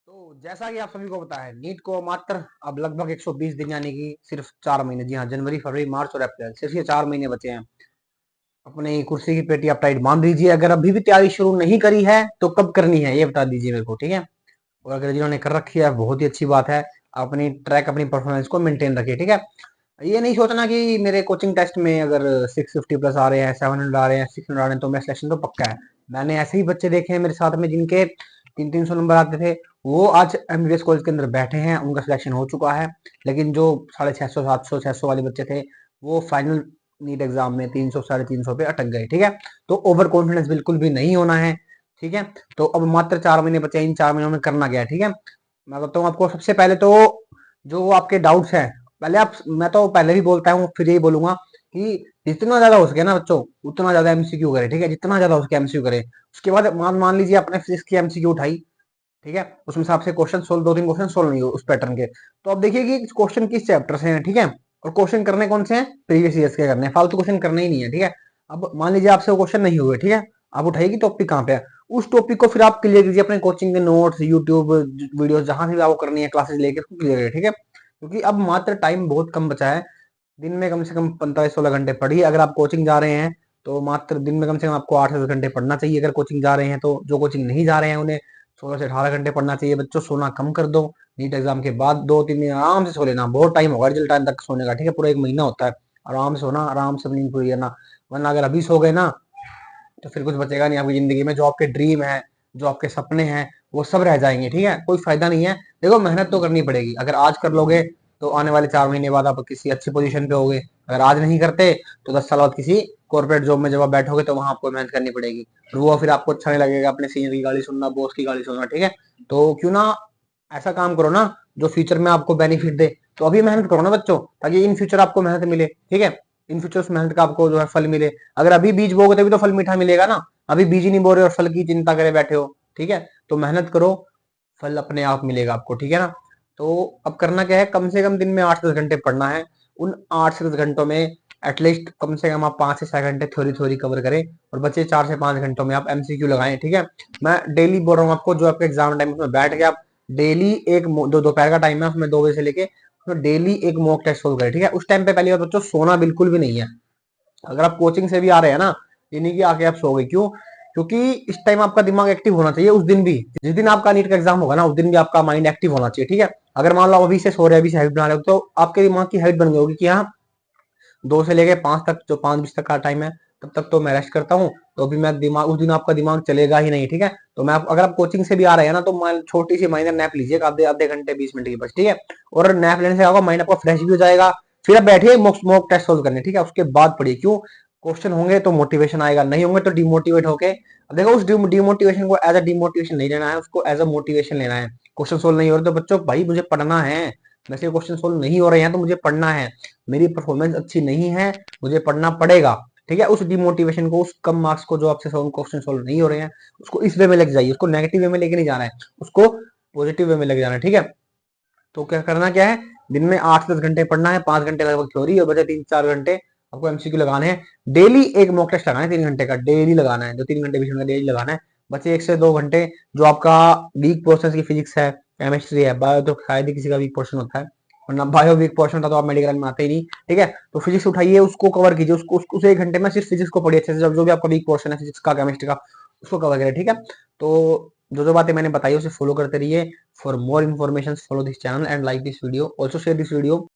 तो जैसा कि आप सभी को पता है, नीट को मात्र अब लगभग 120 दिन यानी कि सिर्फ 4 महीने, जी हाँ, जनवरी फरवरी मार्च और अप्रैल, सिर्फ ये 4 महीने बचे हैं। अपनी कुर्सी की पेटी आप टाइट बांध दीजिए। अगर अभी भी तैयारी शुरू नहीं करी है तो कब करनी है ये बता दीजिए मेरे को, ठीक है। और अगर जिन्होंने कर रखी है बहुत ही अच्छी बात है। अपनी ट्रैक अपनी परफॉर्मेंस को मेंटेन रखिए, ठीक है। ये नहीं सोचना कि मेरे कोचिंग टेस्ट में अगर 650 प्लस आ रहे हैं, 700 आ रहे हैं, 600 आ रहे हैं तो मेरा सिलेक्शन तो पक्का है। मैंने ऐसे ही बच्चे देखे हैं मेरे साथ में जिनके 300-300 नंबर आते थे, वो आज एमबीबीएस कॉलेज के अंदर बैठे हैं, उनका सिलेक्शन हो चुका है। लेकिन जो 650 700 600 वाले बच्चे थे, वो फाइनल नीट एग्जाम में 300 350 पे अटक गए, ठीक है। तो ओवर कॉन्फिडेंस बिल्कुल भी नहीं होना है, ठीक है। तो अब मात्र 4 महीने बचे, इन 4 महीनों में करना क्या है, ठीक है। मैं बताता हूँ आपको। सबसे पहले तो जो आपके डाउट्स हैं, पहले आप, मैं तो पहले भी बोलता हूँ फिर यही बोलूंगा कि जितना ज्यादा हो सके ना बच्चों, उतना ज्यादा एमसीक्यू करें, ठीक है। जितना ज्यादा हो सके एमसीक्यू करें। उसके बाद मान मान लीजिए आपने फिजिक्स की एमसीक्यू उठाई, ठीक है, उसमें से आपसे क्वेश्चन सोल्व, 2-3 क्वेश्चन सोल्व नहीं हो उस पैटर्न के, तो आप देखिए कि क्वेश्चन किस चैप्टर से हैं, ठीक है। और क्वेश्चन करने कौन से हैं, प्रीवियस ईयर्स के करने हैं, फालतू क्वेश्चन करने ही नहीं है, ठीक है। अब मान लीजिए आपसे वो क्वेश्चन नहीं हुए, ठीक है, आप उठाइए कि टॉपिक कहाँ पे है, उस टॉपिक को फिर आप क्लियर कीजिए अपने कोचिंग के नोट्स, यूट्यूब वीडियो, जहां से भी आपको करनी है क्लासेस लेके उसको क्लियर करिए, ठीक है। क्योंकि अब मात्र टाइम बहुत कम बचा है। दिन में कम से कम 45-16 घंटे पढ़िए। अगर आप कोचिंग जा रहे हैं तो मात्र दिन में कम से कम आपको 8 से 10 घंटे पढ़ना चाहिए। अगर कोचिंग जा रहे हैं तो, जो कोचिंग नहीं जा रहे हैं उन्हें 16 से 18 घंटे पढ़ना चाहिए। बच्चों सोना कम कर दो। नीट एग्जाम के बाद 2-3 दिन आराम से सो लेना। बहुत टाइम होगा रिजल्ट टाइम तक सोने का, ठीक है। पूरा 1 महीना होता है। आराम से सोना, आराम से नींद पूरी करना। वरना अगर अभी सो गए ना तो फिर कुछ बचेगा नहीं आपकी जिंदगी में। जो आपके ड्रीम है, जो आपके सपने हैं, वो सब रह जाएंगे, ठीक है। कोई फायदा नहीं है। देखो, मेहनत तो करनी पड़ेगी। अगर आज कर लोगे तो आने वाले 4 महीने बाद आप किसी अच्छी पोजीशन पे होगे। अगर आज नहीं करते तो 10 साल बाद किसी कॉर्पोरेट जॉब में जब आप बैठोगे तो वहां आपको मेहनत करनी पड़ेगी। और वो फिर आपको अच्छा नहीं लगेगा, अपने सीनियर की गाली सुनना, बॉस की गाली सुनना, ठीक है। तो क्यों ना ऐसा काम करो ना जो फ्यूचर में आपको बेनिफिट दे। तो अभी मेहनत करो ना बच्चों, ताकि इन फ्यूचर आपको मेहनत मिले, ठीक है। इन फ्यूचर उस मेहनत का आपको जो है फल मिले। अगर अभी बीज बोगे तभी तो फल मीठा मिलेगा ना। अभी बीज ही नहीं बो रहे और फल की चिंता करे बैठे हो, ठीक है। तो मेहनत करो, फल अपने आप मिलेगा आपको, ठीक है ना। तो अब करना क्या है, कम से कम दिन में 8 से 10 घंटे पढ़ना है। उन 8 से 10 घंटों में एटलीस्ट कम से कम आप 5 से 6 घंटे थ्योरी थ्योरी कवर करें, और बचे 4 से 5 घंटों में आप एमसीक्यू लगाएं, ठीक है। मैं डेली बोल रहा हूँ आपको, जो आपके एग्जाम टाइम उसमें बैठ के आप डेली एक दो दोपहर का टाइम है उसमें 2 बजे से लेके, उसमें डेली एक मॉक टेस्ट सोल्व करें, ठीक है। उस टाइम पे पहली बात बच्चों, सोना बिल्कुल भी नहीं है। अगर आप कोचिंग से भी आ रहे हैं ना, ये नहीं कि आके आप सो गए, क्यों? क्योंकि इस टाइम आपका दिमाग एक्टिव होना चाहिए। उस दिन भी, जिस दिन आपका नीट का एग्जाम होगा ना, उस दिन भी आपका माइंड एक्टिव होना चाहिए, ठीक है। अगर मान लो अभी से सो रहे हैं, अभी से हैबिट बना रहे हो, तो आपके दिमाग की हैबिट बन गई होगी कि हाँ, 2 से लेके 5 तक, जो 5 बजे तक का टाइम है, तब तक तो मैं रेस्ट करता हूँ। तो अभी मैं दिमाग, उस दिन आपका दिमाग चलेगा ही नहीं, ठीक है। तो मैं अगर आप कोचिंग से भी आ रहे हैं ना, तो छोटी सी माइनर नैप लीजिए, आधे आधे घंटे 20 मिनट की बस, ठीक है। और नैप लेने से आपका माइंड आपका फ्रेश भी हो जाएगा। फिर आप बैठिए मॉक टेस्ट सोल्व करने, ठीक है। उसके बाद पढ़िए। क्यों? क्वेश्चन होंगे तो मोटिवेशन आएगा, नहीं होंगे तो डिमोटिवेट होके, अब देखो उस डिमोटिवेशन को एज अ डिमोटिवेशन नहीं लेना है, उसको एज अ मोटिवेशन लेना है। क्वेश्चन सोल्व नहीं हो रहे तो बच्चों, भाई मुझे पढ़ना है। वैसे क्वेश्चन सोल्व नहीं हो रहे हैं तो मुझे पढ़ना है। मेरी परफॉर्मेंस अच्छी नहीं है, मुझे पढ़ना पड़ेगा, ठीक है। उस डिमोटिवेशन को, उस कम मार्क्स को, जो आपसे क्वेश्चन सोल्व नहीं हो रहे हैं, उसको इस वे में लेके जाइए। उसको नेगेटिव वे में लेके नहीं जाना है, उसको पॉजिटिव वे में लेके जाना है, ठीक है। तो क्या करना क्या है, दिन में 8 से 10 घंटे पढ़ना है, 5 घंटे लगभग थ्योरी, और बचे 3-4 घंटे आपको एमसीक्यू लगाने हैं। डेली एक मॉक टेस्ट लगाना है 3 घंटे का, डेली लगाना है। जो 3 घंटे 20 मिनट डेली लगाना है। बचे 1 से 2 घंटे जो आपका वीक पोर्शन की फिजिक्स है, केमिस्ट्री है, बायो तो शायद ही किसी का वीक पोर्शन होता है, वरना बायो वीक पोर्शन था तो आप मेडिकल में आते ही नहीं, ठीक है। तो फिजिक्स उठाइए, उसको कवर कीजिए। उस 1 घंटे में सिर्फ फिजिक्स को पढ़िए अच्छे से। जो भी आपका वीक पोर्शन है फिजिक्स का, केमिस्ट्री का, उसको कवर करें, ठीक है। तो जो जो बातें मैंने बताई उसे फॉलो करते रहिए। For more information, follow this channel and like this video. Also share this video